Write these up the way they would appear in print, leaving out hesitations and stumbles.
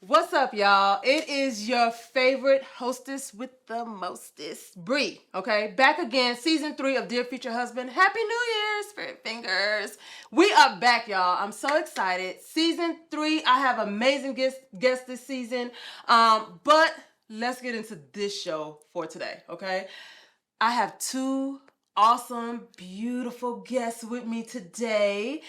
What's up, y'all? It is your favorite hostess with the mostest, Bree, okay? Back again, season 3 of Dear Future Husband. Happy New Year, Spirit Fingers. We are back, y'all. I'm so excited. Season 3, I have amazing guests this season. But let's get into this show for today, okay? I have 2 awesome, beautiful guests with me today.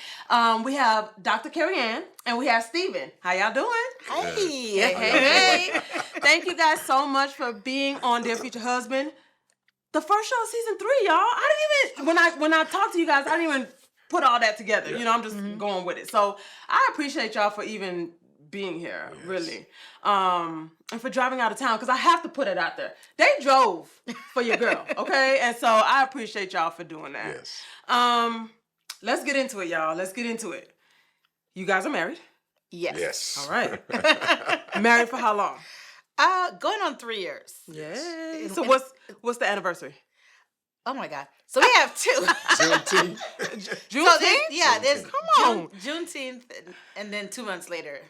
We have Dr. Carrie Ann and we have Steven. How y'all doing? Hey. Hey. Thank you guys so much for being on Dear Future Husband. The first show of season 3, y'all. I didn't even, when I talked to you guys, I didn't even put all that together. Yeah. You know, I'm just going with it. So I appreciate y'all for even being here, really. And for driving out of town, because I have to put it out there. They drove for your girl, okay? And so I appreciate y'all for doing that. Yes. Let's get into it, y'all. Let's get into it. You guys are married? Yes. All right. Married for how long? Going on 3 years. Yay. So what's the anniversary? Oh my God. So we have 2. Juneteenth. Juneteenth? There's Come on. Juneteenth and then 2 months later.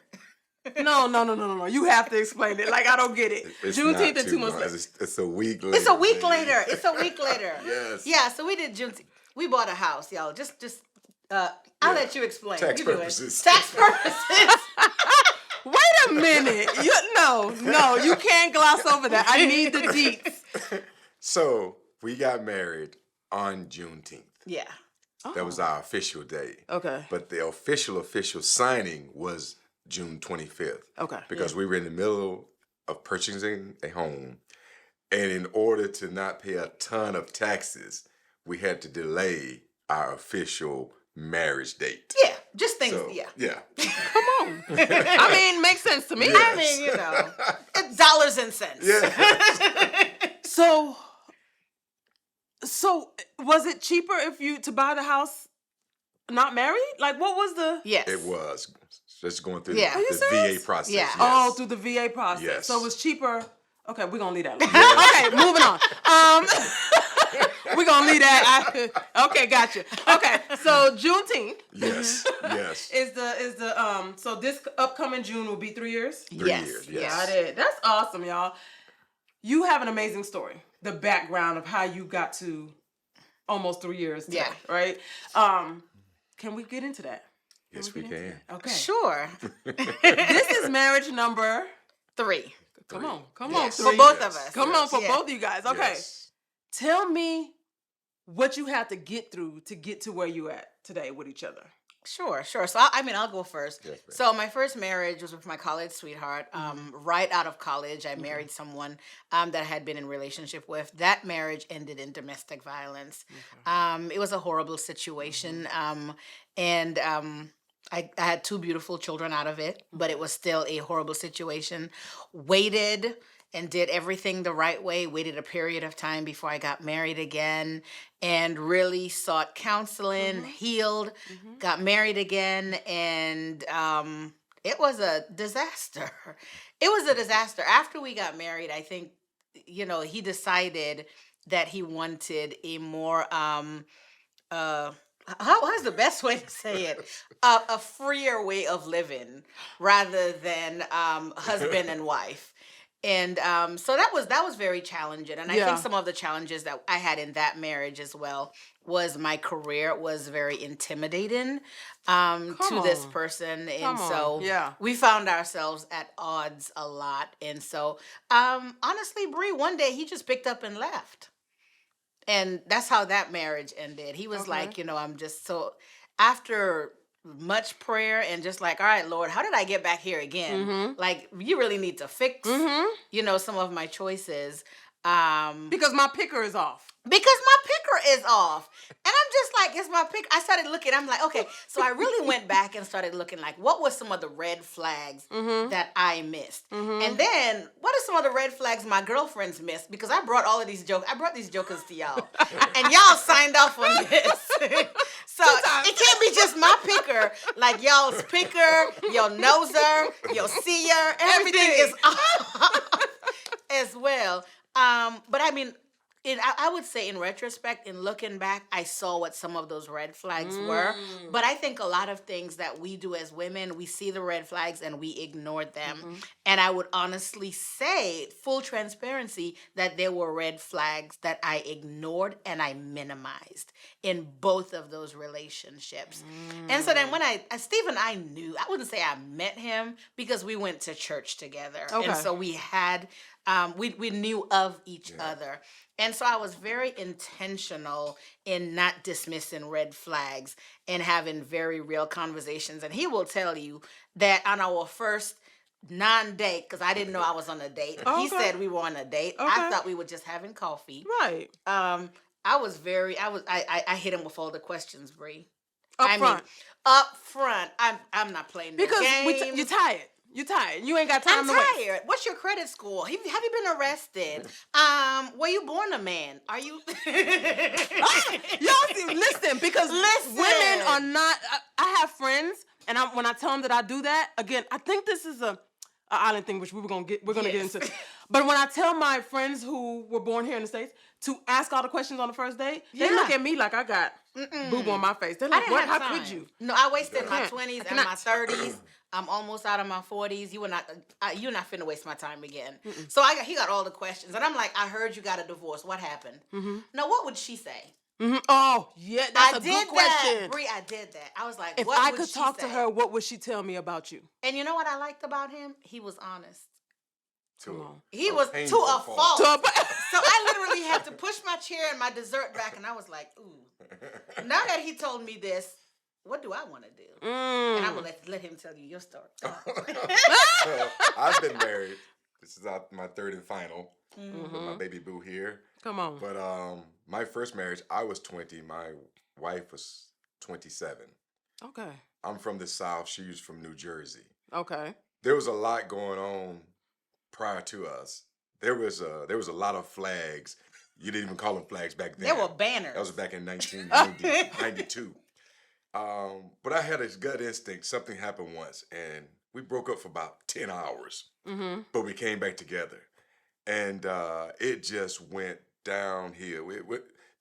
No. You have to explain it. Like, I don't get it. It's Juneteenth not and 2 months long. later. It's a week later. It's a week later. It's a week later. Yes. Yeah, so we did Juneteenth. We bought a house, y'all. I'll let you explain. Tax You do it. purposes. Tax purposes. Wait a minute. No, you can't gloss over that. I need the deets. So we got married on Juneteenth. Yeah. That was our official day. Okay. But the official signing was June 25th. Okay. Because we were in the middle of purchasing a home. And in order to not pay a ton of taxes, we had to delay our official marriage date. Yeah. Just things, So, yeah. Yeah. Come on. I mean, makes sense to me. Yes. I mean, it's dollars and cents. Yeah. So was it cheaper to buy the house not married? Like, what was the? Yes. It was. Just going through Yeah. Are you the serious? VA process. Yeah. Yes. Oh, through the VA process. Yes. So it was cheaper. Okay, we're gonna leave that alone. Okay, moving on. We're gonna leave that. Okay, gotcha. Okay, so Juneteenth Yes. Yes. is the so this upcoming June will be 3 years. 3 Yes. years. Yes. Got it. That's awesome, y'all. You have an amazing story. The background of how you got to almost 3 years today, Yeah. right? Can we get into that? Yes, we can. Okay. Sure. This is marriage number. 3. Come on, Yes. three. For both Yes. of us. Come on, for Yeah. both of you guys. Okay. Yes. Tell me what you had to get through to get to where you at today with each other. Sure. So I'll go first. Yes, ma'am. So my first marriage was with my college sweetheart. Right out of college, I married someone that I had been in a relationship with. That marriage ended in domestic violence. It was a horrible situation, and I had 2 beautiful children out of it, but it was still a horrible situation. Waited and did everything the right way, waited a period of time before I got married again, and really sought counseling, healed, got married again, and it was a disaster. It was a disaster. After we got married, I think, he decided that he wanted a more, how's the best way to say it? A freer way of living rather than husband and wife. And so that was very challenging. And I think some of the challenges that I had in that marriage as well was my career was very intimidating to this person. And so we found ourselves at odds a lot. And so honestly, Bree, one day he just picked up and left. And that's how that marriage ended. He was like, I'm just so, after much prayer and just like, all right, Lord, how did I get back here again? Like, you really need to fix, some of my choices. Because my picker is off. Because my picker is off. And I'm just like, it's my pick. I started looking. I'm like, okay. So I really went back and started looking like, what was some of the red flags that I missed? And then, what are some of the red flags my girlfriends missed? Because I brought all of these jokes. I brought these jokers to y'all. And y'all signed off on this. So it can't be just my picker. Like y'all's picker, your noser, your seer. Everything is off as well. But I mean, I would say in retrospect, in looking back, I saw what some of those red flags were. But I think a lot of things that we do as women, we see the red flags and we ignore them. And I would honestly say, full transparency, that there were red flags that I ignored and I minimized in both of those relationships. And so then when Steve and I knew, I wouldn't say I met him because we went to church together. Okay. And so we had, we knew of each other. And so I was very intentional in not dismissing red flags and having very real conversations. And he will tell you that on our first non-date, because I didn't know I was on a date. Okay. He said we were on a date. Okay. I thought we were just having coffee. Right. I hit him with all the questions, Bree. Up front. Up front. I'm not playing no Because games. you're tired. You're tired. You ain't got time I'm to waste. tired. What's your credit score? Have you been arrested? Were you born a man? Are you? Y'all see, listen, because women are not. I have friends, and when I tell them that I do that, again, I think this is a island thing, which we're gonna get into. But when I tell my friends who were born here in the States to ask all the questions on the first date, they look at me like I got boob on my face. They're like, "What? How could you?" No, I wasted my 20s and my 30s. I'm almost out of my 40s. You're not finna waste my time again. So he got all the questions, and I'm like, I heard you got a divorce. What happened? Now, what would she say? Oh, yeah, that's a good question. Bree, I did that. I was like, if what I would could she talk say? to her, what would she tell me about you? And you know what I liked about him? He was honest. He a was to painful a fault. fault. So I literally had to push my chair and my dessert back, and I was like, ooh. Now that he told me this, what do I want to do? And I'm going to let him tell you your story. I've been married. This is my third and final with my baby boo here. Come on. But my first marriage, I was 20. My wife was 27. Okay. I'm from the South. She was from New Jersey. Okay. There was a lot going on prior to us. There was a lot of flags. You didn't even call them flags back then. There were banners. That was back in 1992. But I had a gut instinct. Something happened once, and we broke up for about 10 hours. But we came back together, and it just went downhill.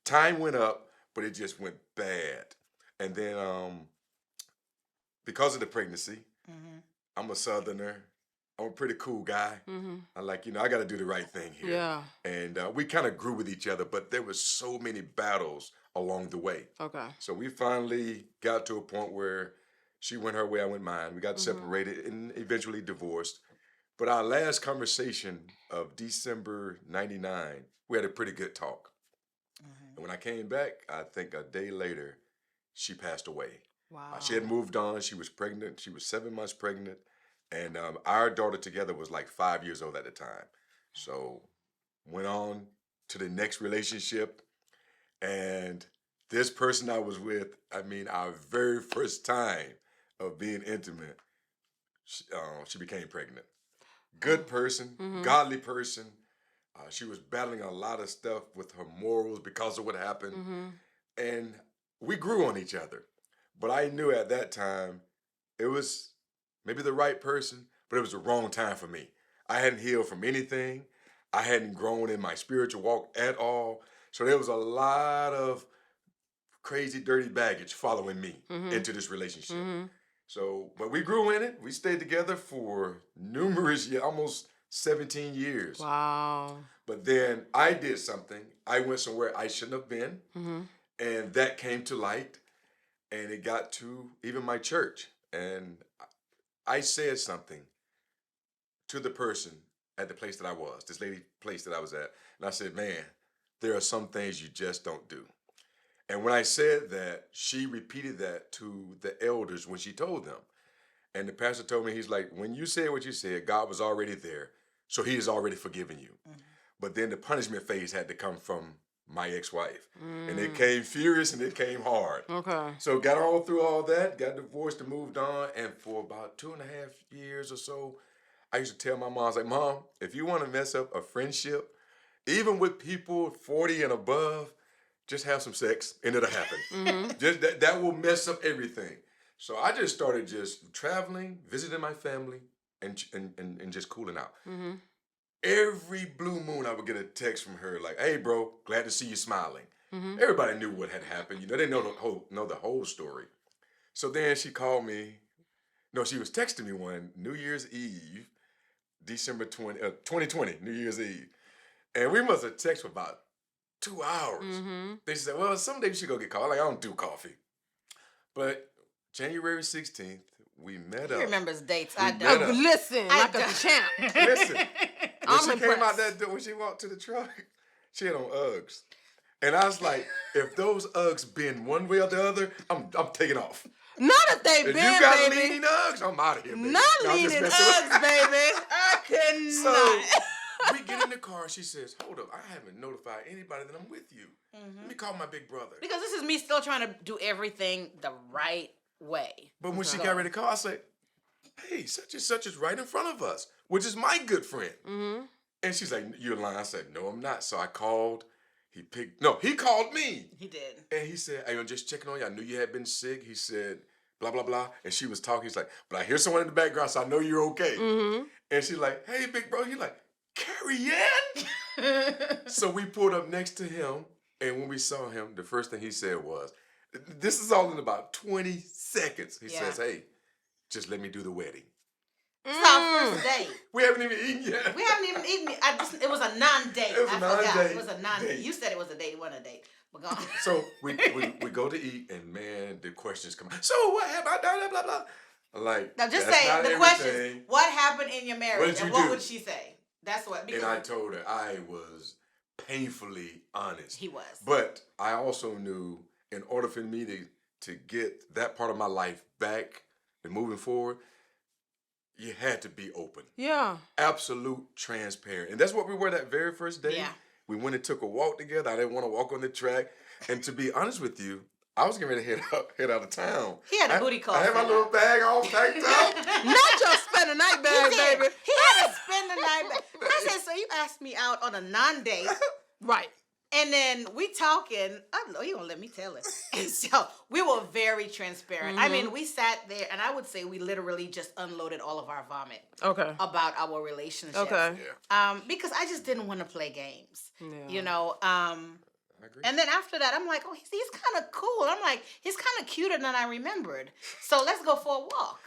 Time went up, but it just went bad. And then because of the pregnancy, I'm a Southerner. I'm a pretty cool guy. I like, I got to do the right thing here. Yeah. And we kind of grew with each other, but there was so many battles along the way. Okay. So we finally got to a point where she went her way, I went mine. We got separated and eventually divorced. But our last conversation of December 99, we had a pretty good talk. And when I came back, I think a day later, she passed away. Wow. She had moved on. She was pregnant. She was 7 months pregnant. And our daughter together was like 5 years old at the time. So went on to the next relationship. And this person I was with, our very first time of being intimate, she became pregnant. Good person, godly person. She was battling a lot of stuff with her morals because of what happened. And we grew on each other. But I knew at that time it was maybe the right person, but it was the wrong time for me. I hadn't healed from anything. I hadn't grown in my spiritual walk at all. So there was a lot of crazy, dirty baggage following me into this relationship. So, but we grew in it. We stayed together for numerous years, almost 17 years. Wow. But then I did something. I went somewhere I shouldn't have been. And that came to light. And it got to even my church. And I said something to the person at the place that I was, this lady place that I was at. And I said, man, there are some things you just don't do. And when I said that, she repeated that to the elders when she told them. And the pastor told me, he's like, when you said what you said, God was already there. So he has already forgiven you. But then the punishment phase had to come from my ex-wife. And it came furious and it came hard. Okay. So got all through all that, got divorced and moved on. And for about 2.5 years or so, I used to tell my mom, I was like, Mom, if you want to mess up a friendship, even with people 40 and above, just have some sex and it'll happen. Just that will mess up everything. So I just started just traveling, visiting my family, and just cooling out. every blue moon, I would get a text from her like, "Hey, bro, glad to see you smiling." Everybody knew what had happened. You know, they know the whole story. So then she called me. No, she was texting me one New Year's Eve, December 2020, New Year's Eve. And we must have texted for about 2 hours. They said, well, someday we should go get coffee. Like, I don't do coffee. But January 16th, we met He up. remembers dates. We I met don't. up. Listen, I like a don't. champ. Listen, when I'm she came out impressed. that door, when she walked to the truck, she had on Uggs. And I was like, if those Uggs bend one way or the other, I'm taking off. Not if they If been, you got baby. leaning Uggs, I'm out of here, baby. Not No, I'm just leaning messing with Uggs, baby. I cannot. So we get in the car. She says, hold up, I haven't notified anybody that I'm with you. Let me call my big brother. Because this is me still trying to do everything the right way. But when she got ready to call, I said, hey, such and such is right in front of us, which is my good friend. And she's like, you're lying. I said, no, I'm not. So I called. He called me. He did. And he said, hey, I'm just checking on you. I knew you had been sick. He said, blah, blah, blah. And she was talking. He's like, but I hear someone in the background, so I know you're okay. And she's like, hey, big bro. He's like, Carrie Ann? So we pulled up next to him. And when we saw him, the first thing he said was, this is all in about 20 seconds. He says, hey, just let me do the wedding. It's our first date. We haven't even eaten yet. We haven't even eaten. It was a non-date. It was a non-date. It was a non-date. date. You said it was a date. It wasn't a date. But go on. So we go to eat, and man, the questions come. So what happened? Blah blah blah. I'm like, Now just that's say not the everything. questions. What happened in your marriage? What did you And what do? would she say? That's what. Because And I told her I was painfully honest. he was. But I also knew in order for me to get that part of my life back and moving forward, you had to be open. Yeah. Absolute transparent. And that's what we were that very first day. Yeah. We went and took a walk together. I didn't want to walk on the track. And to be honest with you, I was getting ready to head out of town. He had a booty call. I had my little bag all packed up. Not your spend the night bag, He did. baby. He had to spend the night. I said, so you asked me out on a non-date. Right. And then we talking. I know you gonna let me tell it. And so we were very transparent. I mean, we sat there, and I would say we literally just unloaded all of our vomit Okay. about our relationship. Okay. Yeah, Because I just didn't want to play games. Yeah. You know. I agree. And then after that, I'm like, oh, he's kind of cool. I'm like, he's kind of cuter than I remembered. So let's go for a walk.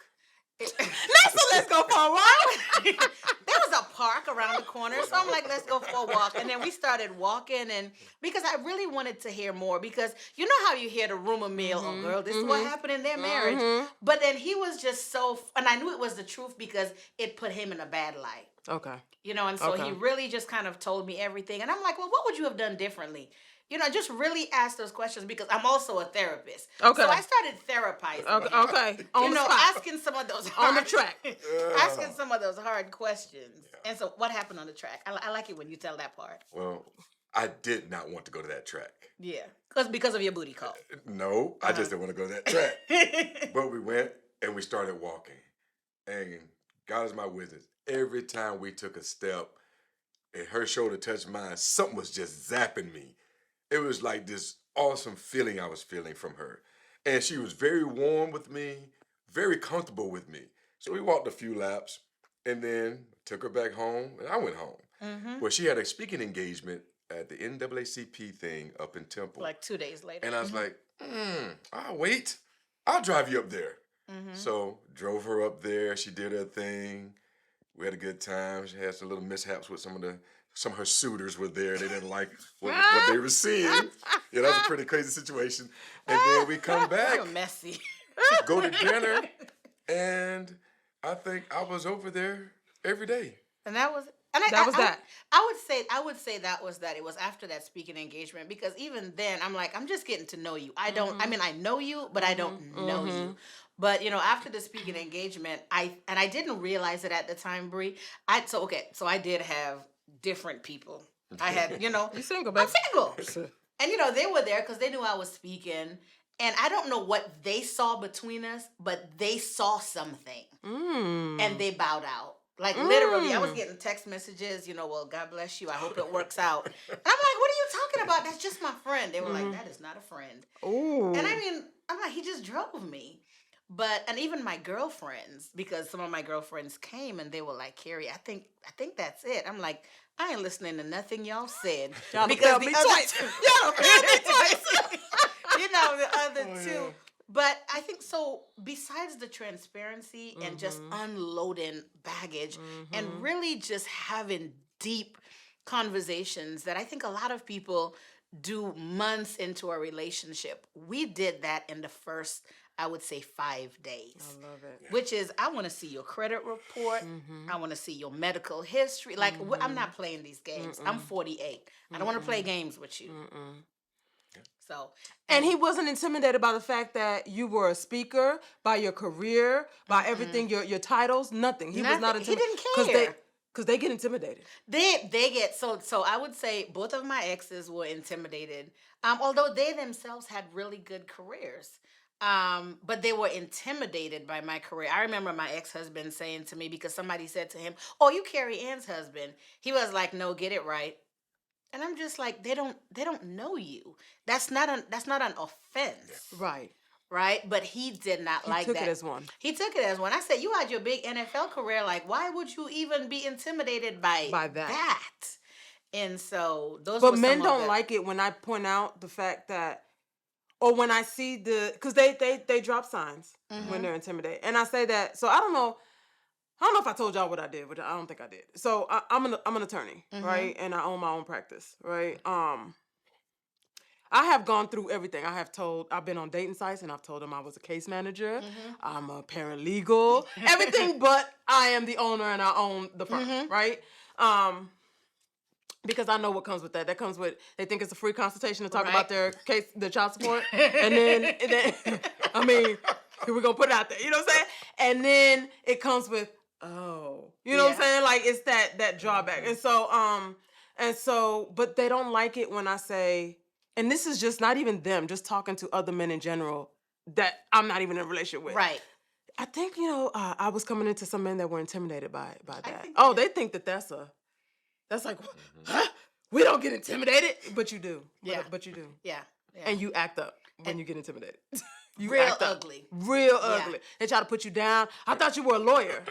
Let's go for a walk. There was a park around the corner, so I'm like, let's go for a walk. And then we started walking, and because I really wanted to hear more, because you know how you hear the rumor mill, oh girl, this is what happened in their marriage. But then he was just so, and I knew it was the truth because it put him in a bad light. Okay. You know, and so Okay. he really just kind of told me everything. And I'm like, well, what would you have done differently? You know, just really ask those questions because I'm also a therapist. Okay. So I started therapizing. Okay. him. Okay. On You the know, spot. asking some of those On the hard, track. asking some of those hard questions. And so, what happened on the track? I like it when you tell that part. Well, I did not want to go to that track. Yeah, because of your booty call. No, I just didn't want to go to that track. But we went and we started walking. And God is my witness. Every time we took a step and her shoulder touched mine, something was just zapping me. It was like this awesome feeling I was feeling from her. And she was very warm with me, very comfortable with me. So we walked a few laps and then took her back home and I went home. Well, she had a speaking engagement at the NAACP thing up in Temple. Like 2 days later. And I was like, I'll wait. I'll drive you up there. So drove her up there. She did her thing. We had a good time. She had some little mishaps with some of her suitors were there. They didn't like what they were seeing. Yeah, that was a pretty crazy situation. And then we come back, You're messy. go to dinner, and I think I was over there every day. And that was that. I would say that was that. It was after that speaking engagement because even then I'm like, I'm just getting to know you. I know you, but I don't know you. But you know, after the speaking engagement, I didn't realize it at the time, Bree. So I did have different people. I had, you know, You single, I'm baby. single. And you know, they were there because they knew I was speaking. And I don't know what they saw between us, but they saw something. And they bowed out. Like literally, I was getting text messages, you know, well, God bless you. I hope it works out. And I'm like, what are you talking about? That's just my friend. They were like, that is not a friend. Ooh. And I mean, I'm like, he just drove me. And even my girlfriends, because some of my girlfriends came and they were like, Carrie, I think that's it. I'm like, I ain't listening to nothing y'all said. Y'all because failed me twice. Y'all failed me twice. the other two. Yeah. But I think so, besides the transparency and just unloading baggage and really just having deep conversations that I think a lot of people do months into a relationship, we did that in the first, I would say, 5 days. I love it. Which is, I want to see your credit report. I want to see your medical history. Like, I'm not playing these games. I'm 48. I don't want to play games with you. So, and he wasn't intimidated by the fact that you were a speaker, by your career, by everything, your titles, nothing. He was not intimidated. He didn't care. Because they get intimidated. They get, so I would say both of my exes were intimidated. Although they themselves had really good careers. But they were intimidated by my career. I remember my ex-husband saying to me, because somebody said to him, "Oh, you Carrie Ann's husband." He was like, "No, get it right." And I'm just like, they don't know you. That's not an offense. Right. Right? But he did not like that. He took it as one. He took it as one. I said, you had your big NFL career. Like, why would you even be intimidated by that? And so those But men don't like it when I point out the fact that, or when I see because they drop signs when they're intimidated. And I say that, so I don't know if I told y'all what I did, but I don't think I did. So I'm an attorney, right? And I own my own practice, right? I have gone through everything. I've been on dating sites and I've told them I was a case manager. I'm a paralegal, everything but I am the owner and I own the firm, right? Because I know what comes with that. That comes with, they think it's a free consultation to talk about their case, their child support. and then, I mean, we're going to put it out there. You know what I'm saying? And then it comes with, you know what I'm saying? Like, it's that drawback. And so, but they don't like it when I say, and this is just not even them, just talking to other men in general that I'm not even in a relationship with. Right. I think, I was coming into some men that were intimidated by that. They think that's like, huh? We don't get intimidated, but you do. Yeah. But you do. Yeah. And you act up when you get intimidated. You real act up. ugly. Real ugly. They try to put you down. I thought you were a lawyer.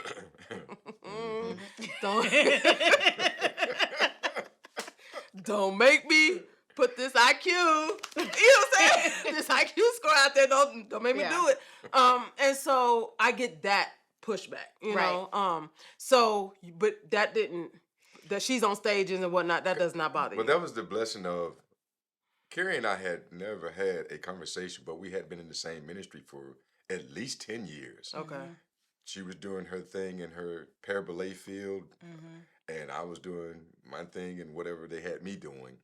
Don't make me put this IQ, you know what I'm saying? This IQ score out there. Don't make me do it. And so I get that pushback, you know. So, but that she's on stages and whatnot, that does not bother you. Well, that was the blessing of, Carrie and I had never had a conversation, but we had been in the same ministry for at least 10 years. Okay. She was doing her thing in her paraballet field, and I was doing my thing in whatever they had me doing.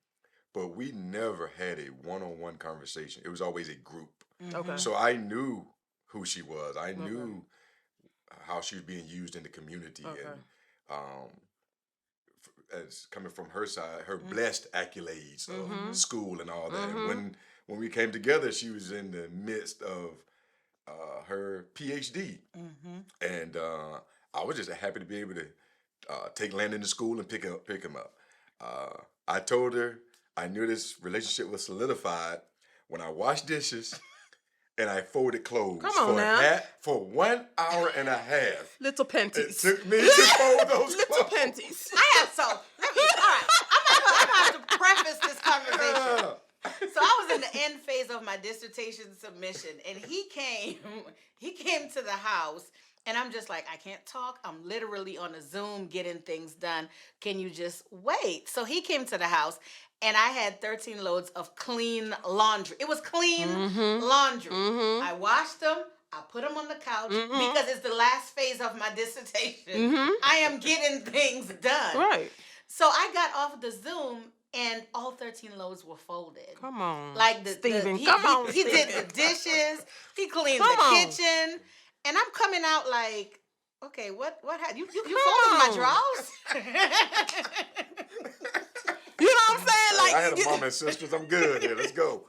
But we never had a one-on-one conversation. It was always a group. Okay. So I knew who she was. I knew how she was being used in the community. And as coming from her side, her blessed accolades of school and all that. And when we came together, she was in the midst of her PhD. And I was just happy to be able to take Landon to school and pick him up. I told her I knew this relationship was solidified when I washed dishes and I folded clothes for 1 hour and a half. Little panties. It took me to fold those Little clothes. panties. All right, I'm gonna have to preface this conversation. So I was in the end phase of my dissertation submission, and he came to the house, and I'm just like, I can't talk. I'm literally on a Zoom getting things done. Can you just wait? So he came to the house, and I had 13 loads of clean laundry. It was clean laundry. I washed them. I put them on the couch because it's the last phase of my dissertation. I am getting things done. Right. So I got off the Zoom, and all 13 loads were folded. Come on. Like Stephen, he Stephen. did the dishes. He cleaned the kitchen. And I'm coming out like, okay, what happened? You folded my drawers? You know what I'm saying? Like, I had a mom and sisters. I'm good here. Let's go.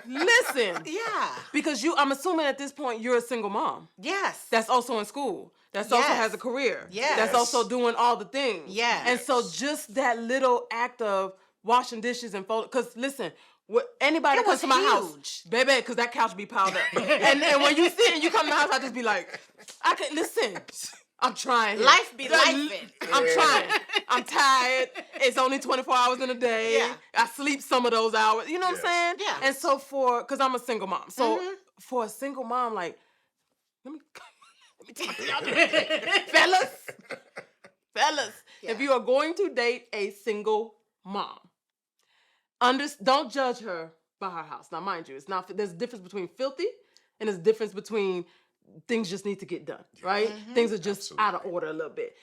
Listen. Yeah. Because I'm assuming at this point you're a single mom. Yes. That's also in school. That's also has a career. Yes. That's also doing all the things. Yes. And so just that little act of washing dishes and folding, because listen, Anybody It that comes was to my house, huge. baby, because that couch be piled up. and when you see it and you come to the house, I just be like, I can listen. I'm trying. Here. Life be lifing. I'm trying. I'm tired. It's only 24 hours in a day. Yeah. I sleep some of those hours. You know what I'm saying? Yeah. And so because I'm a single mom. So for a single mom, like, let me talk to y'all. Fellas, if you are going to date a single mom, don't judge her by her house. Now, mind you, it's not. There's a difference between filthy and there's a difference between things just need to get done, right? Things are just out of order a little bit,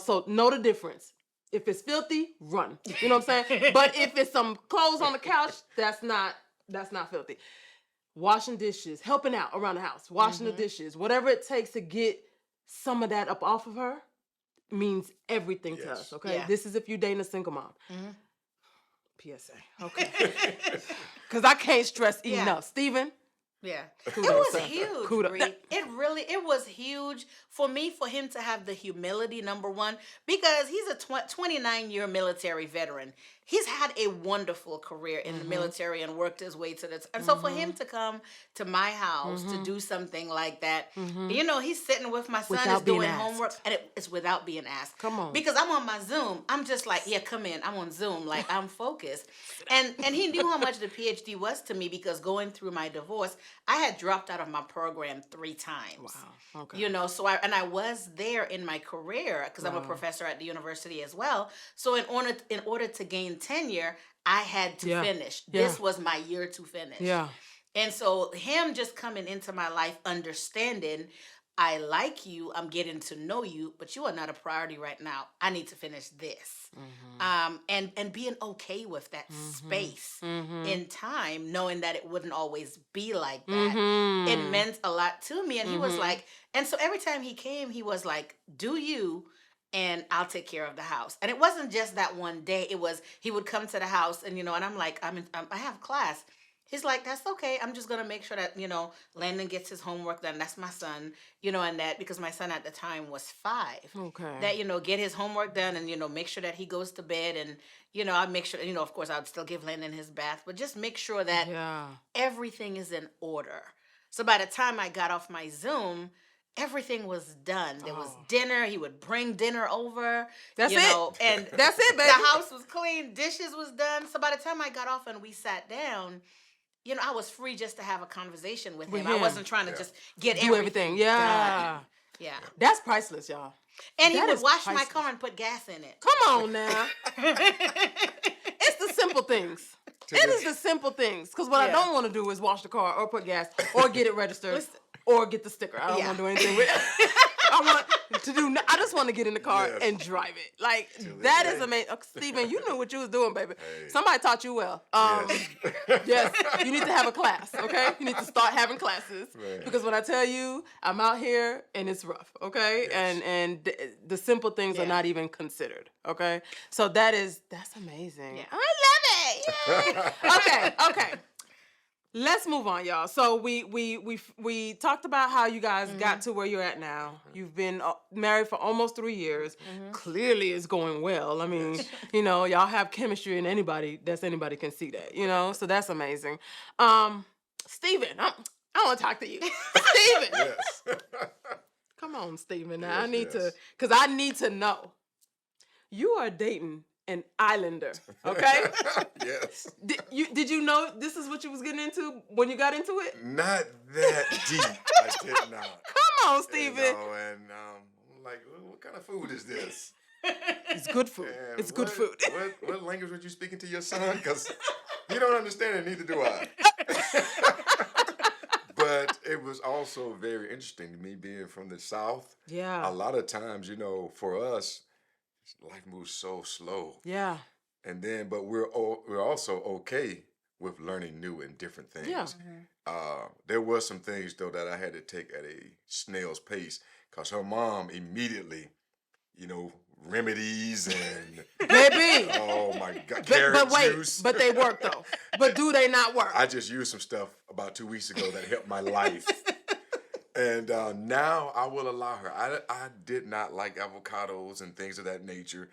so know the difference. If it's filthy, run. You know what I'm saying? But if it's some clothes on the couch, that's not filthy. Washing dishes, helping out around the house, washing the dishes, whatever it takes to get some of that up off of her means everything to us, okay? Yeah. This is if you're dating a single mom. PSA, okay. Because I can't stress enough. Steven? Yeah. Kudos, it was sir. huge, Kudos. Bree. It was huge for him to have the humility, number one, because he's a 29-year military veteran. He's had a wonderful career in the military and worked his way to the... And so for him to come to my house to do something like that, he's sitting with my son, Without is doing being asked. homework, and it's without being asked. Come on. Because I'm on my Zoom. I'm just like, yeah, come in. I'm on Zoom. Like, I'm focused. And he knew how much the PhD was to me because going through my divorce, I had dropped out of my program 3 times. Wow. Okay. So I was there in my career because I'm a professor at the university as well. So in order to gain tenure, I had to finish. This was my year to finish. Yeah. And so him just coming into my life, understanding, I like you, I'm getting to know you, but you are not a priority right now. I need to finish this. And being okay with that space in time, knowing that it wouldn't always be like that. It meant a lot to me. And he was like, and so every time he came, he was like, do you, and I'll take care of the house. And it wasn't just that one day. It was, he would come to the house and, and I'm like, I have class. He's like, that's okay. I'm just going to make sure that, Landon gets his homework done. That's my son, and that because my son at the time was 5. Okay. That, get his homework done and, make sure that he goes to bed. And, I'll make sure, of course, I'd still give Landon his bath. But just make sure that everything is in order. So by the time I got off my Zoom, everything was done. There was dinner. He would bring dinner over. That's it. And that's it, baby. The house was clean. Dishes was done. So by the time I got off and we sat down, I was free just to have a conversation with him. I wasn't trying to just get everything Yeah. done. Yeah. That's priceless, y'all. And he That would is wash priceless. my car and put gas in it. Come on now. It's the simple things. It is the simple things. Because what I don't want to do is wash the car or put gas or get it registered or get the sticker. I don't want to do anything with it. I just want to get in the car and drive it. Like, that is amazing. Steven, you knew what you was doing, baby. Hey. Somebody taught you well. Yes, you need to have a class, okay? You need to start having classes. Man. Because when I tell you, I'm out here and it's rough, okay? Yes. And the simple things are not even considered, okay? So that's amazing. Yeah. I love it. Yay. Okay. Let's move on, y'all. So we talked about how you guys got to where you're at now. You've been married for almost 3 years. Clearly, it's going well. I mean, y'all have chemistry, and anybody can see that. So that's amazing. Steven, I want to talk to you. Steven, Yes. come on, Steven. Now Yes, I need yes. because I need to know. You are dating an islander, okay? Yes. Did you know this is what you was getting into when you got into it? Not that deep. I did not. Come on, You Steven. know, and I'm like, what kind of food is this? It's good food. And It's good food. What language were you speaking to your son? Because he don't understand it, neither do I. But it was also very interesting to me being from the South. Yeah. A lot of times, for us, life moves so slow. Yeah. And then, but we're also okay with learning new and different things. Yeah. There were some things though that I had to take at a snail's pace because her mom immediately, remedies and Baby. oh my God, carrot But wait, juice. but they work though. But do they not work? I just used some stuff about 2 weeks ago that helped my life. And now I will allow her. I did not like avocados and things of that nature.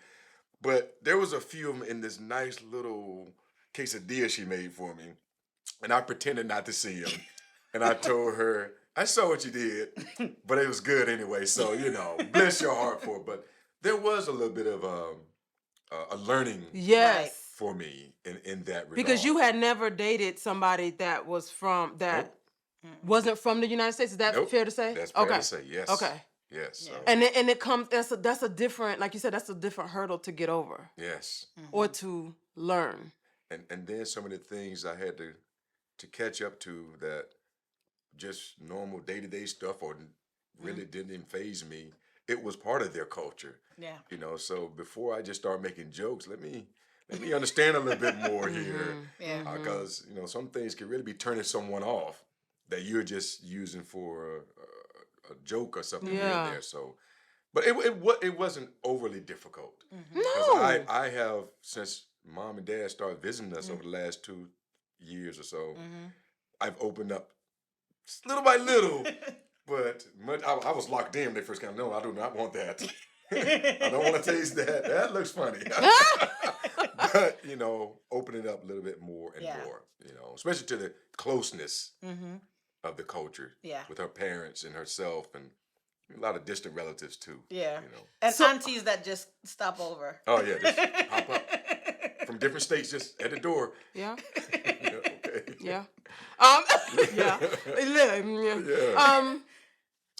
But there was a few of them in this nice little quesadilla she made for me, and I pretended not to see him, and I told her, I saw what you did, but it was good anyway. So bless your heart for it. But there was a little bit of a learning Yes. for me in that regard. Because you had never dated somebody that was from that wasn't from the United States. Is that fair to say? That's fair to say. Yes. Okay. Yes. Yeah. So, And it comes. That's a different, like you said, that's a different hurdle to get over yes. or to learn. And then some of the things I had to catch up to that just normal day-to-day stuff or really didn't even faze me. It was part of their culture. Yeah. So before I just start making jokes, let me understand a little bit more here. Yeah. Because some things can really be turning someone off that you're just using for a joke or something here and there. So, but it wasn't overly difficult. No. I have, since mom and dad started visiting us over the last 2 years or so, I've opened up little by little. But I was locked in when they first came. No, I do not want that. I don't want to taste that. That looks funny. But, opening up a little bit more and more, especially to the closeness of the culture with her parents and herself and a lot of distant relatives too. Yeah. And aunties that just stop over. Oh, yeah. Just pop up from different states just at the door. Yeah. Okay. Yeah. Yeah.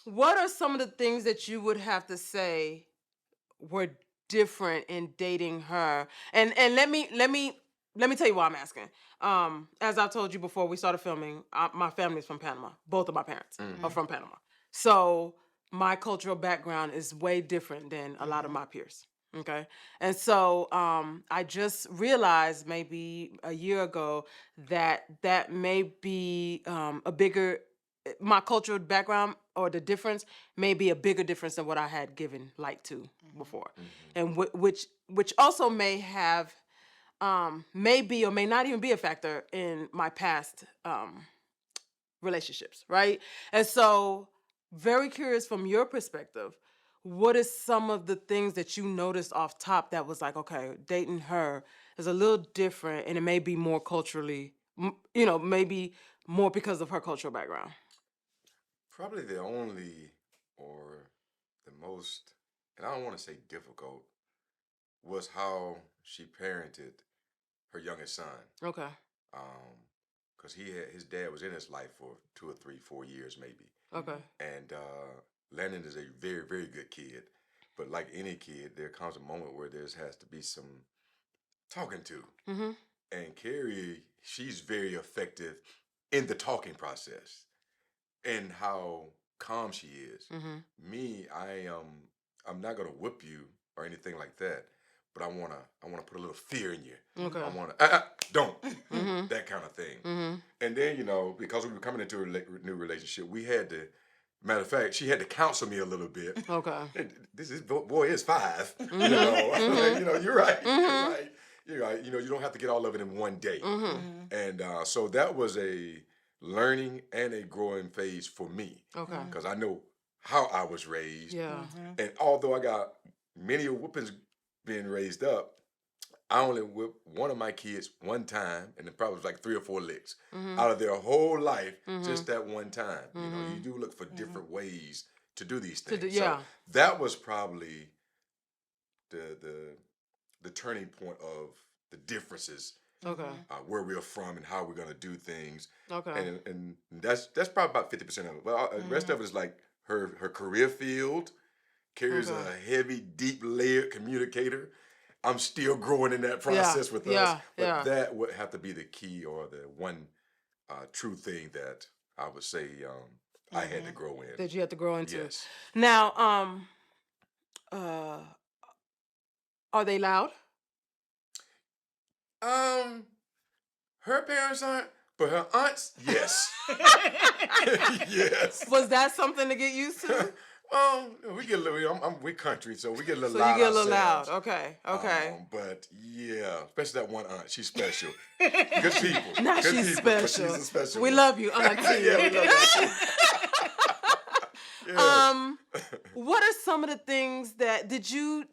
What are some of the things that you would have to say were different in dating her? And let me tell you why I'm asking. As I told you before we started filming, my family's from Panama. Both of my parents are from Panama. So my cultural background is way different than a lot of my peers. Okay. And so I just realized maybe a year ago that may be my cultural background or the difference may be a bigger difference than what I had given light to before. And which also may have, may be or may not even be a factor in my past relationships, right? And so very curious from your perspective, what is some of the things that you noticed off top that was like, okay, dating her is a little different and it may be more culturally, maybe more because of her cultural background? Probably the only or the most, and I don't want to say difficult, was how she parented her youngest son. Okay. Because his dad was in his life for 2 or 3, 4 years maybe. Okay. And Landon is a very, very good kid. But like any kid, there comes a moment where there has to be some talking to. Mm-hmm. And Carrie, she's very effective in the talking process and how calm she is. Mm-hmm. Me, I'm not gonna whip you or anything like that, but I wanna put a little fear in you. Okay. I wanna don't Mm-hmm. that kind of thing. Mm-hmm. And then because we were coming into a new relationship, we had to. Matter of fact, she had to counsel me a little bit. Okay. This boy is 5. Mm-hmm. You're right. Mm-hmm. You're right. You don't have to get all of it in one day. Mm-hmm. And so that was a learning and a growing phase for me. Okay. Because I know how I was raised. Yeah. And although I got many whoopings being raised up, I only whipped one of my kids one time, and it probably was like 3 or 4 licks out of their whole life, just that one time. You do look for different ways to do these things. So that was probably the turning point of the differences. Okay. Where we're from and how we're gonna do things. Okay. And that's probably about 50% of it. But the rest of it is like her career field. Carrie's a heavy, deep layered communicator. I'm still growing in that process with us. But that would have to be the key or the one true thing that I would say I had to grow in. That you had to grow into. Yes. Now, are they loud? Her parents aren't, but her aunts, yes. Yes. Was that something to get used to? We get a little. We country, so we get a little So loud. you get a little ourselves. loud. Okay. But yeah, especially that one aunt. She's special. Good people. Now Good she's people, but special. She's a special. We one. love you, Auntie. Yeah, we love that. Yes. What are some of the things that do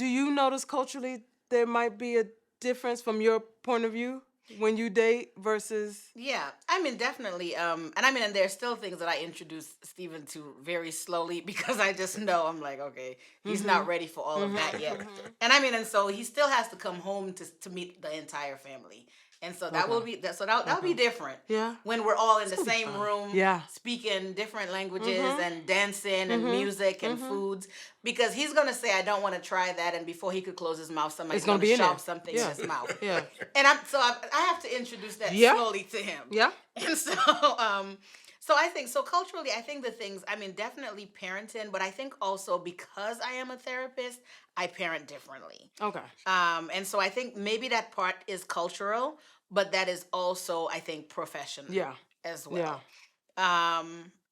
you notice culturally there might be a difference from your point of view? when you date versus? Yeah, I mean, definitely. And there's still things that I introduce Stephen to very slowly because I just know I'm like, okay, he's not ready for all of that yet. And so he still has to come home to meet the entire family. And so that will be that'll be different. Yeah. When we're all in the same room, Yeah. speaking different languages and dancing and music and foods, because he's gonna say, "I don't want to try that," and before he could close his mouth, somebody's gonna gonna be in shove there. something Yeah. in his mouth. Yeah. And I have to introduce that Yeah. slowly to him. Yeah. And so I think culturally, I think the things, definitely parenting, but I think also because I am a therapist, I parent differently. Okay. And so I think maybe that part is cultural, but that is also, I think, professional as well.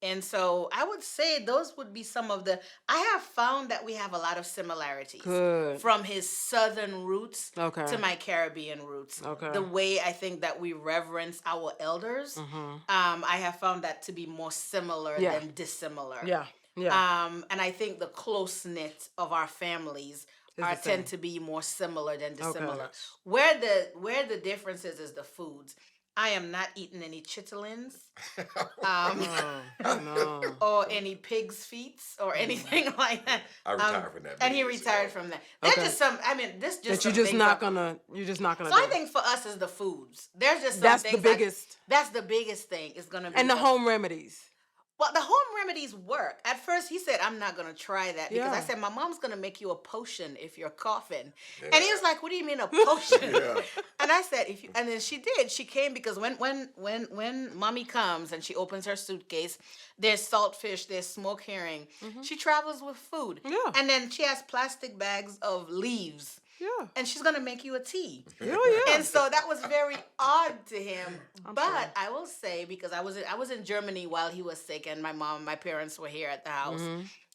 And so I would say those would be some of I have found that we have a lot of similarities. Good. From his southern roots Okay. to my Caribbean roots. Okay. The way I think that we reverence our elders, I have found that to be more similar than dissimilar. Yeah. Yeah. And I think the close-knit of our families tend to be more similar than dissimilar. Okay. Where the difference is the foods. I am not eating any chitlins, No. or any pig's feet or anything like that. I retired from that. And he retired from that. There's just some. This just. That some you're just things not that- gonna. You're just not gonna. So do I it. think for us is the foods. There's just some That's the things biggest. That's the biggest thing. Is gonna be And the home remedies. Well, the home remedies work. At first, he said, "I'm not gonna try that," because Yeah. I said, "My mom's gonna make you a potion if you're coughing," and he was like, "What do you mean a potion?" And I said, "If you," and then she did. She came because when mommy comes and she opens her suitcase, there's saltfish, there's smoked herring. She travels with food, and then she has plastic bags of leaves. Yeah. And she's gonna make you a tea. Yeah. And so that was very odd to him. But I will say, because I was in Germany while he was sick, and my parents were here at the house.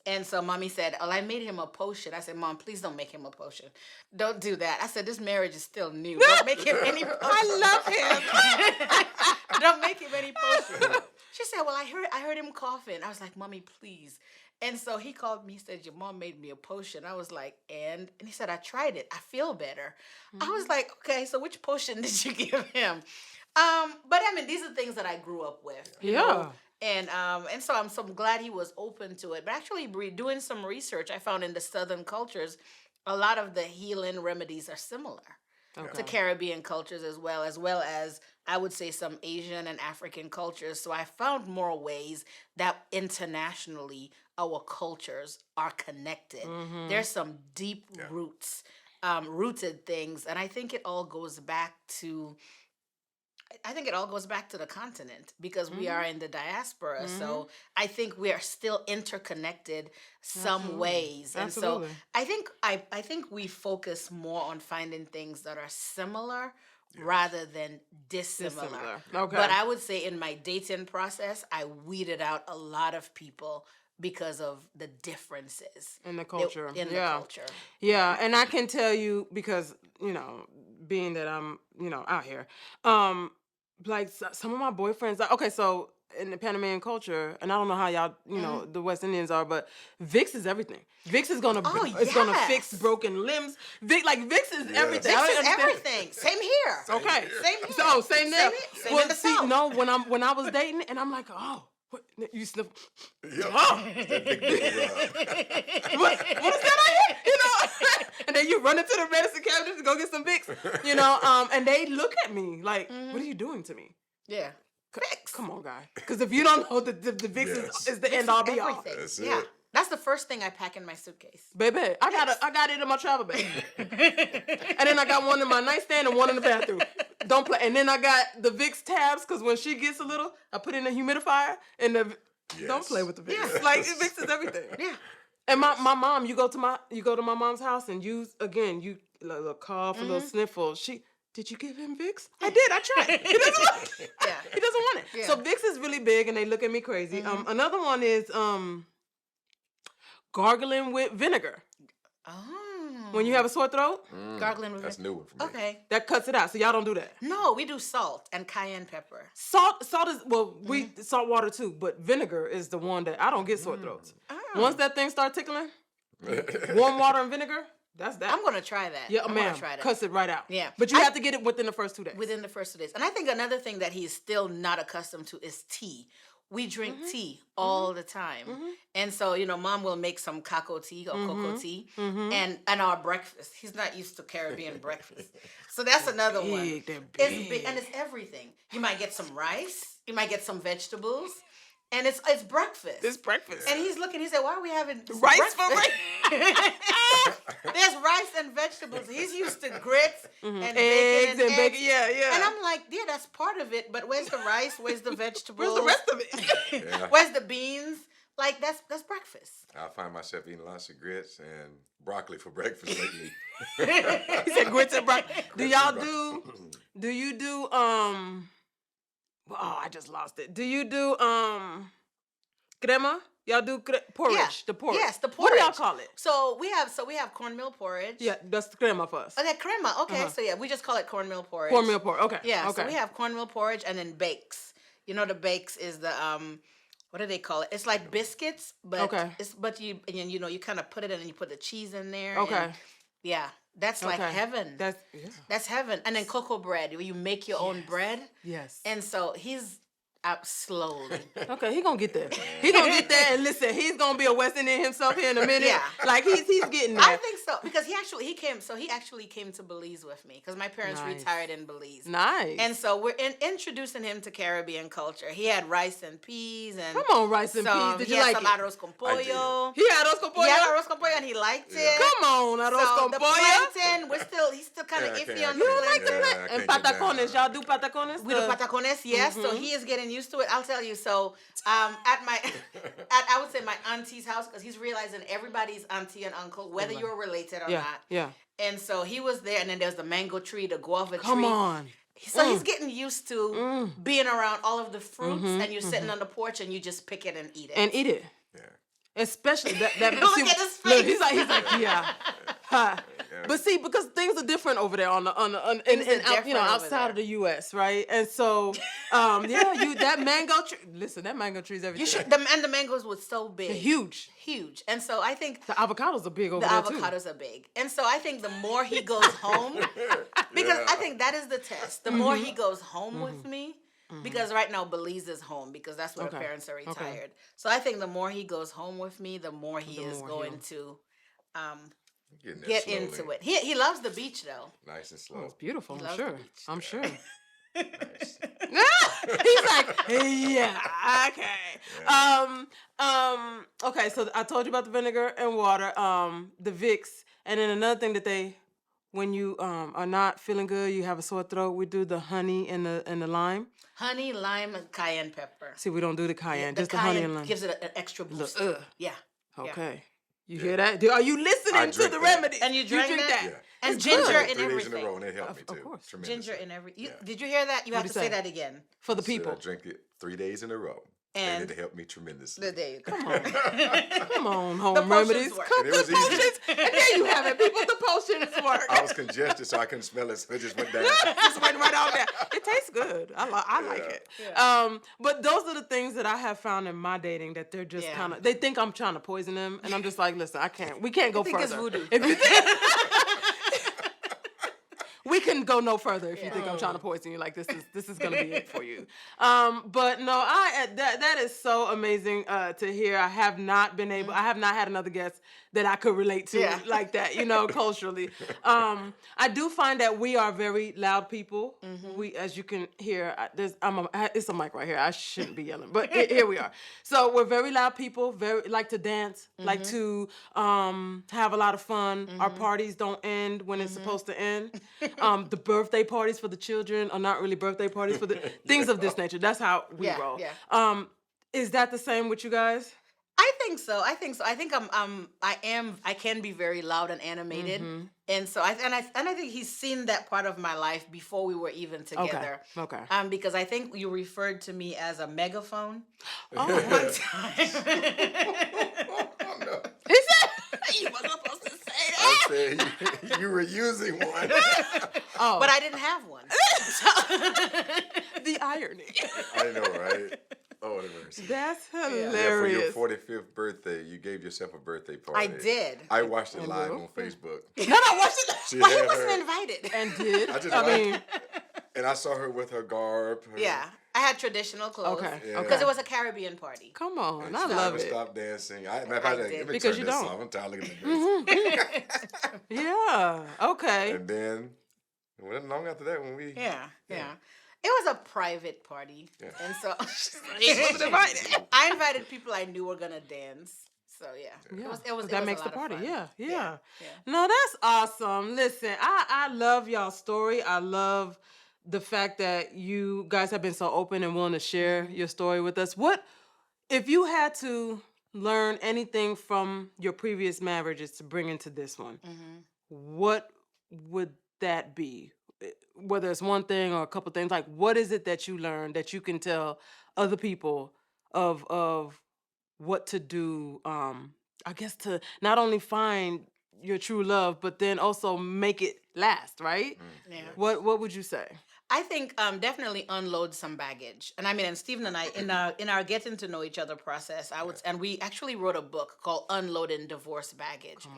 And so mommy said, "Oh, I made him a potion." I said, "Mom, please don't make him a potion. Don't do that." I said, "This marriage is still new. Don't make him any potion." I love him. Don't make him any potion. She said, "Well, I heard him coughing." I was like, "Mommy, please." And so he called me, he said, "Your mom made me a potion." I was like, and he said, "I tried it. I feel better." I was like, "Okay, so which potion did you give him?" But these are things that I grew up with. You know? And so I'm glad he was open to it. But actually, doing some research, I found in the Southern cultures, a lot of the healing remedies are similar to Caribbean cultures as well as I would say some Asian and African cultures. So I found more ways that internationally our cultures are connected. There's some deep rooted things, and I think it all goes back to the continent because we are in the diaspora. So I think we are still interconnected some ways. And so I think we focus more on finding things that are similar rather than dissimilar. Okay. But I would say in my dating process, I weeded out a lot of people because of the differences in the culture. The culture. Yeah, and I can tell you because, being that I'm, out here, like some of my boyfriends, okay, so in the Panamanian culture, and I don't know how y'all, the West Indians are, but Vicks is everything. Vicks is gonna fix broken limbs. Vicks is everything. Vicks is everything. Same here. Okay. Same here. So same there. Same in the South. No, when I was dating, and I'm like, oh. What, you sniff? Yeah. Oh. what is that I hear? And then you run into the medicine cabinet to go get some Vicks, and they look at me like, what are you doing to me? Yeah. Vicks. Come on, guy. Because if you don't know, the Vicks is the end all be all. That's yeah. it. That's the first thing I pack in my suitcase. Baby, I got it in my travel bag. And then I got one in my nightstand and one in the bathroom. Don't play. And then I got the Vicks tabs because when she gets a little, I put in a humidifier and don't play with the Vicks. Yeah. Like Vicks is everything. Yeah. And my mom, you go to my mom's house and you a little cough, a little sniffle. Did you give him Vicks? I did. I tried. He doesn't want it. Yeah. He doesn't want it. Yeah. So Vicks is really big and they look at me crazy. Another one is gargling with vinegar. Oh. When you have a sore throat, Gargling with That's new one for me. Okay. that cuts it out. So y'all don't do that. No, we do salt and cayenne pepper. Salt is we salt water too, but vinegar is the one that I don't get sore throats. Oh. Once that thing start tickling, warm water and vinegar, That's that. I'm gonna try that. Yeah, I'm ma'am. gonna try that. Cuss it right out. Yeah. But you have to get it within the first 2 days. Within the first 2 days. And I think another thing that he's still not accustomed to is tea. We drink tea all the time. And so, Mom will make some cocoa tea or cocoa tea and our breakfast. He's not used to Caribbean breakfast. So that's another one. They're big. It's big and it's everything. You might get some rice. You might get some vegetables. And it's breakfast. It's breakfast. And he's looking, he said, why are we having Rice for breakfast? There's rice and vegetables. He's used to grits and Eggs and bacon. Yeah. And I'm like, yeah, that's part of it, but where's the rice? Where's the vegetables? Where's the rest of it? Yeah. Where's the beans? Like, that's breakfast. I find myself eating lots of grits and broccoli for breakfast lately. He said grits and broccoli. Do Grits y'all and do? broccoli. Do you do? Oh, I just lost it. Do you do crema? Y'all do porridge? Yeah. The porridge. Yes, the What do y'all porridge. call it? So we have cornmeal porridge. Yeah, that's the crema for us. Okay, crema. Okay, so yeah, we just call it cornmeal porridge. Cornmeal porridge. Okay. Yeah, Okay. so we have cornmeal porridge and then bakes. The bakes is the what do they call it? It's like biscuits, but Okay. you kind of put it in and you put the cheese in there. Okay. and yeah, that's like Okay. heaven. That's heaven. And then cocoa bread, where you make your own bread. Yes. And so he's out slowly. Okay, he gonna get there. He gonna get there, and listen, he's gonna be a West Indian himself here in a minute. Yeah. Like he's getting there. I think so because he actually came to Belize with me because my parents Nice. retired in Belize. Nice. And so we're introducing him to Caribbean culture. He had rice and peas and Come on, rice and peas. Did he you had like some it? arroz con pollo. He had arroz con pollo. He had arroz con pollo and he liked it. Come on, arroz So con the pollo. plantain, he's still kind of Yeah, I iffy can't- on I the can't- You like the Yeah, plantain. I and can't get patacones. down. Y'all do patacones? We do patacones, yes. So he is getting used to it. I'll tell you. So at I would say my auntie's house, because he's realizing everybody's auntie and uncle, whether you're related or Yeah, not. yeah. And so he was there, and then there's the mango tree, the guava Come tree. on. So he's getting used to being around all of the fruits, and you're sitting on the porch and you just pick it and eat it. And eat it. Yeah. Especially that Look see, at his look, face. he's like, yeah. Huh. Yeah. But see, because things are different over there Things are and out, different over outside of the U.S., right? And so, that mango tree. Listen, that mango tree is everything. You should, and the mangoes were so big, Huge. huge. And so I think The avocados are big over the there avocados are big. And so I think the more he goes home, because I think that is the test. The more he goes home with me, because right now Belize is home because that's where the Okay. parents are Okay. retired. So I think the more he goes home with me, the more he is more going he'll- to Getting there get slowly. into it. He loves the beach though. Nice and Oh, slow. it's beautiful. He I'm loves the sure. beach. I'm sure. Nice. He's like, yeah, okay. Okay, so I told you about the vinegar and water, the Vicks, and then another thing that when you are not feeling good, you have a sore throat, we do the honey and the lime. Honey, lime, and cayenne pepper. See, we don't do the cayenne, The just the honey and cayenne lime. gives it an extra boost. Yeah. Okay. You hear that? Are you listening I to drink the that. remedy? And you drink that? Yeah. And It's ginger good. in 3 days in a everything. row, and it helped me Of too. course. Tremendously. Ginger in every. Yeah. Did you hear that? You have What'd to he say say? that again. For the Said people. I drank it 3 days in a row, And- and it helped me tremendously. There you go. Come on, home The potions remedies. work. Come And it the was easy. potions. And there you have it, people. The potions work. I was congested, so I couldn't smell it, so it just went down. Just went right out there. It tastes good. I like it. Yeah. But those are the things that I have found in my dating that they're just Yeah. kind of. They think I'm trying to poison them, and I'm just like, listen, I can't. We can't go think further. it's voodoo. If you we can go no further if you think I'm trying to poison you. Like this is gonna be it for you. But no, that is so amazing to hear. I have not been able. I have not had another guest that I could relate to Yeah. like that. Culturally. I do find that we are very loud people. We, as you can hear, it's a mic right here. I shouldn't be yelling, but here we are. So we're very loud people. Very like to dance. Like to have a lot of fun. Our parties don't end when it's supposed to end. The birthday parties for the children are not really birthday parties for the things of this nature. That's how we Yeah, roll. yeah. Is that the same with you guys? I think so. I think I can be very loud and animated, and so I think he's seen that part of my life before we were even together. Okay. Because I think you referred to me as a megaphone Oh, one time. Oh, no. he said you wasn't supposed to say I that. said you were using one. Oh, But I didn't have one. the irony. I know, right? Oh, the mercy. That's Yeah, for your hilarious. 45th birthday, you gave yourself a birthday party. I did. I watched it And live Lou? on Facebook. No, watch it. She Well, he had wasn't her- invited. And did. I just I like- mean, And I saw her with her garb. Yeah, I had traditional clothes. okay. Yeah. Because Okay. it was a Caribbean party. Come on. And I she love never it. stopped dancing. I did. let me Because turn you this don't. off. I'm tired of looking at this. Yeah. Okay. And then, it wasn't long after that when we... Yeah. It was a private party, Yeah. and so wasn't invited. I invited people I knew were gonna dance. So yeah, Yeah. it was. That it was makes a the lot of party. fun. Yeah. Yeah. No, that's awesome. Listen, I love y'all's story. I love the fact that you guys have been so open and willing to share your story with us. What if you had to learn anything from your previous marriages to bring into this one? What would that be? Whether it's one thing or a couple things, like what is it that you learned that you can tell other people of what to do? I guess to not only find your true love, but then also make it last, right? Yeah. What would you say? I think definitely unload some baggage. And I mean, and Stephen and I in our getting to know each other process, and we actually wrote a book called Unloading Divorce Baggage.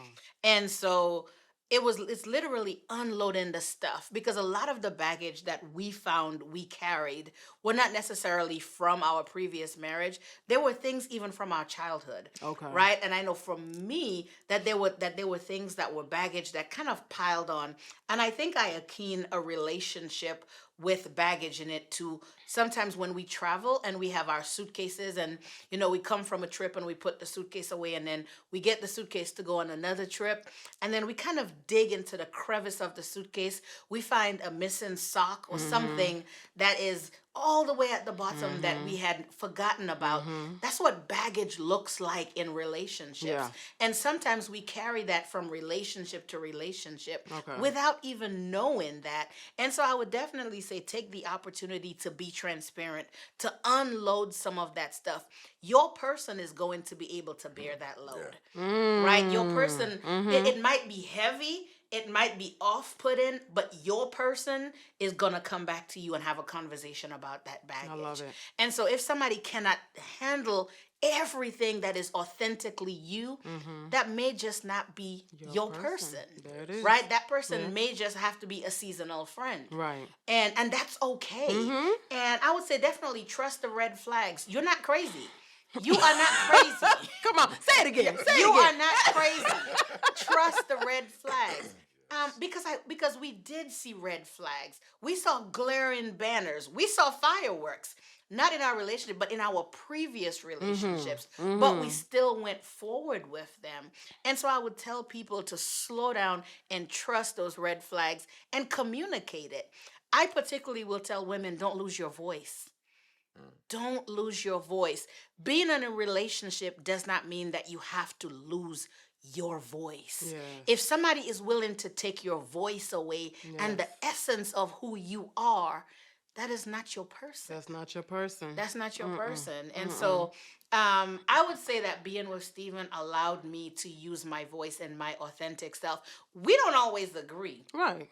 And so it's literally unloading the stuff, because a lot of the baggage that we found we carried were not necessarily from our previous marriage. There were things even from our childhood. Okay. Right? And I know for me that there were things that were baggage that kind of piled on. And I think I akin a relationship with baggage in it to sometimes when we travel and we have our suitcases, and we come from a trip and we put the suitcase away, and then we get the suitcase to go on another trip, and then we kind of dig into the crevice of the suitcase. We find a missing sock or something that is all the way at the bottom that we had forgotten about. That's what baggage looks like in relationships. Yeah. And sometimes we carry that from relationship to relationship Okay. without even knowing that. And so I would definitely say take the opportunity to be transparent, to unload some of that stuff. Your person is going to be able to bear that load. Right? Your person, it might be heavy, it might be off-putting, but your person is going to come back to you and have a conversation about that baggage. I love it. And so if somebody cannot handle everything that is authentically you, that may just not be your person. There it is. Right? That person may just have to be a seasonal friend. Right. And that's okay. And I would say definitely trust the red flags. You're not crazy. You are not crazy. Come on, say it again. Say You it again. are not crazy. Trust the red flags. Because we did see red flags. We saw glaring banners. We saw fireworks. Not in our relationship, but in our previous relationships. But we still went forward with them. And so I would tell people to slow down and trust those red flags and communicate it. I particularly will tell women, don't lose your voice. Don't lose your voice. Being in a relationship does not mean that you have to lose your voice. Yes. If somebody is willing to take your voice away and the essence of who you are, that is not your person. That's not your person. That's not your person. And so I would say that being with Stephen allowed me to use my voice and my authentic self. We don't always agree. Right.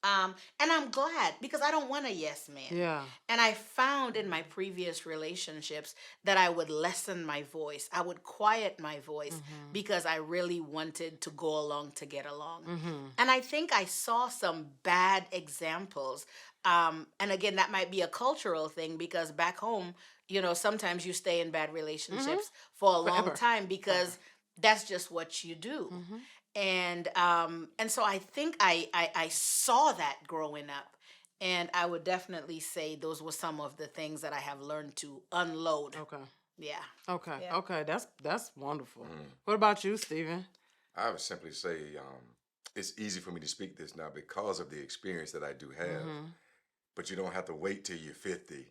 And I'm glad, because I don't want a yes man. Yeah. And I found in my previous relationships that I would lessen my voice. I would quiet my voice because I really wanted to go along to get along. And I think I saw some bad examples. And again, that might be a cultural thing, because back home, sometimes you stay in bad relationships for a long Forever. time because that's just what you do. And so I think I saw that growing up, and I would definitely say those were some of the things that I have learned to unload. Okay. Yeah. Okay. Yeah. Okay. That's wonderful. What about you, Stephen? I would simply say it's easy for me to speak this now because of the experience that I do have. But you don't have to wait till you're 50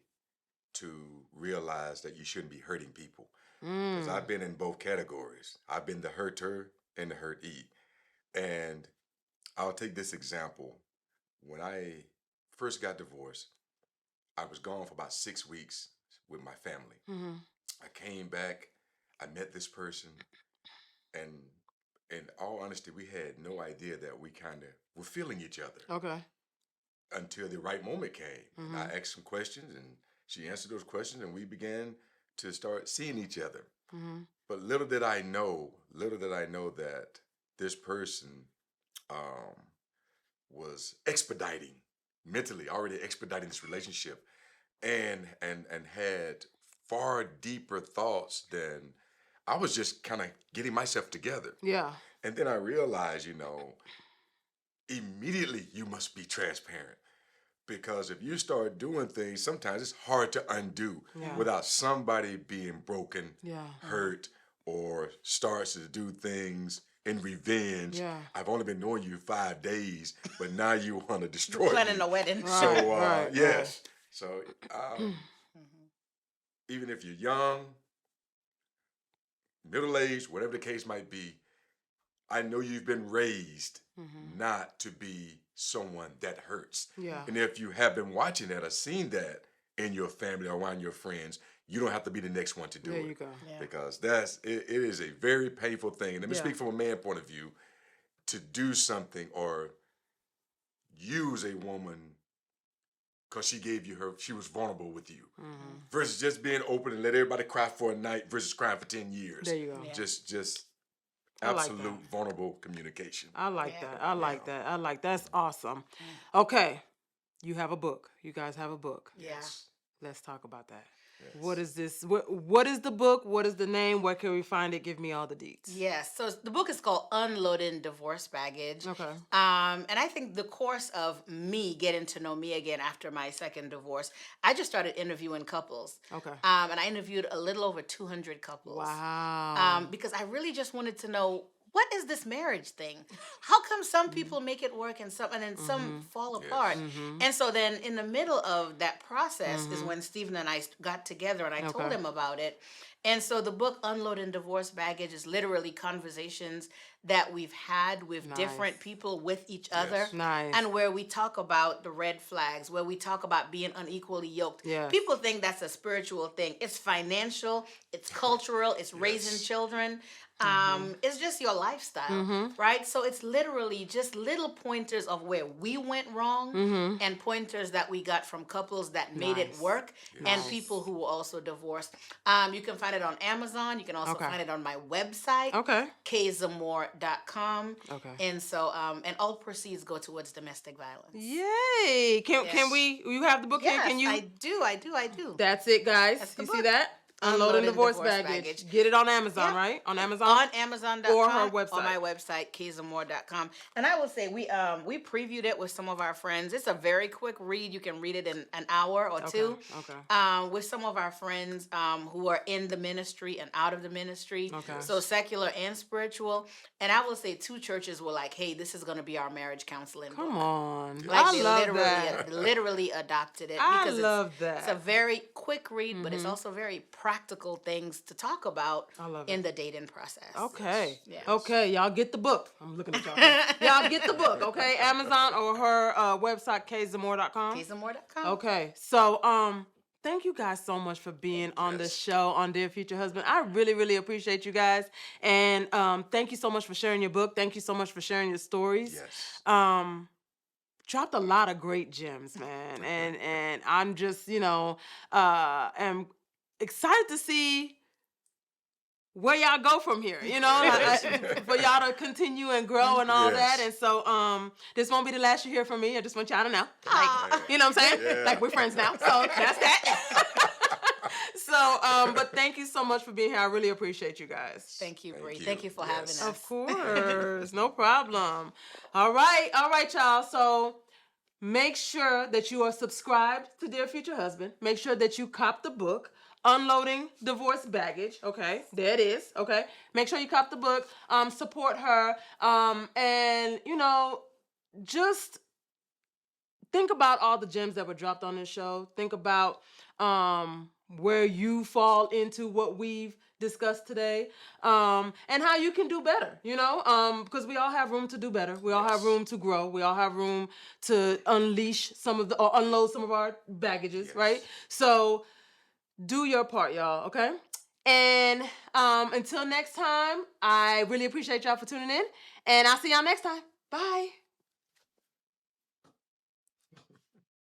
to realize that you shouldn't be hurting people. Because I've been in both categories. I've been the hurter and the hurtee. And I'll take this example. When I first got divorced, I was gone for about 6 weeks with my family. I came back, I met this person, and in all honesty, we had no idea that we kind of were feeling each other Okay. until the right moment came. And I asked some questions, and she answered those questions, and we began to start seeing each other. Mm-hmm. But little did I know that this person was already expediting this relationship, and had far deeper thoughts than I was just kind of getting myself together. Yeah. And then I realized, immediately you must be transparent. Because if you start doing things, sometimes it's hard to undo without somebody being broken, hurt, or starts to do things in revenge. Yeah. I've only been knowing you 5 days, but now you want to destroy me. Planning a wedding. So, Right. yes. So, even if you're young, middle-aged, whatever the case might be, I know you've been raised not to be someone that hurts. Yeah. And if you have been watching that or seen that in your family or around your friends, you don't have to be the next one to do it. There you go. Yeah. Because it is a very painful thing. And let me speak from a man point of view, to do something or use a woman because she was vulnerable with you, versus just being open and let everybody cry for a night versus crying for 10 years. There you go. Yeah. Just I like absolute that. vulnerable communication. I like Yeah. that. I like that. I like that's awesome. Okay. You have a book. You guys have a book. Yeah. Let's talk about that. Yes. What is this? What is the book? What is the name? Where can we find it? Give me all the deets. Yes. So the book is called Unloading Divorce Baggage. Okay. And I think the course of me getting to know me again after my second divorce, I just started interviewing couples. Okay. And I interviewed a little over 200 couples. Wow. Because I really just wanted to know, what is this marriage thing? How come some people make it work and then some fall apart? And so then in the middle of that process is when Stephen and I got together and I told him about it. And so the book Unloading Divorce Baggage is literally conversations that we've had with different people with each other. Nice. And where we talk about the red flags, where we talk about being unequally yoked. Yes. People think that's a spiritual thing. It's financial, it's cultural, it's raising children. It's just your lifestyle, right? So it's literally just little pointers of where we went wrong and pointers that we got from couples that made it work and people who were also divorced. You can find it on Amazon. You can also find it on my website, kzamore.com. Okay. And so, and all proceeds go towards domestic violence. Yay. Can we, you have the book here? Yes, Can you? I do. That's it, guys. That's the You see book. that? Unloading Divorce Baggage. Get it on Amazon, right? On Amazon? On Amazon.com or her website. on my website, kzamore.com. And I will say, we previewed it with some of our friends. It's a very quick read. You can read it in an hour or two. Okay. With some of our friends who are in the ministry and out of the ministry. Okay. So secular and spiritual. And I will say 2 churches were like, hey, this is going to be our marriage counseling book. Come on. Like I they love literally, that. literally adopted it. I Because love that. It's a very quick read, but it's also very practical things to talk about in the dating process. Okay. Yes. Okay, y'all get the book. I'm looking at y'all. Y'all get the book, okay? Amazon or her website, kzamore.com. kzamore.com. Okay. So, thank you guys so much for being on the show on Dear Future Husband. I really, really appreciate you guys. And thank you so much for sharing your book. Thank you so much for sharing your stories. Yes. Dropped a lot of great gems, man. And I'm just, am excited to see where y'all go from here, for y'all to continue and grow and all that. And so this won't be the last you hear from me. I just want y'all to know. You know what I'm saying? Yeah. Like, we're friends now. So that's that. So, but thank you so much for being here. I really appreciate you guys. Thank you, Bree. you. Thank you for having us. Of course. No problem. All right, y'all. So make sure that you are subscribed to Dear Future Husband. Make sure that you cop the book, Unloading Divorce Baggage. Okay, there it is. Okay, make sure you cop the book. Support her. And just think about all the gems that were dropped on this show. Think about where you fall into what we've discussed today, and how you can do better, because we all have room to do better. We all have room to grow. We all have room to unleash or unload some of our baggages, right? So do your part, y'all, okay? And until next time, I really appreciate y'all for tuning in, and I'll see y'all next time. Bye.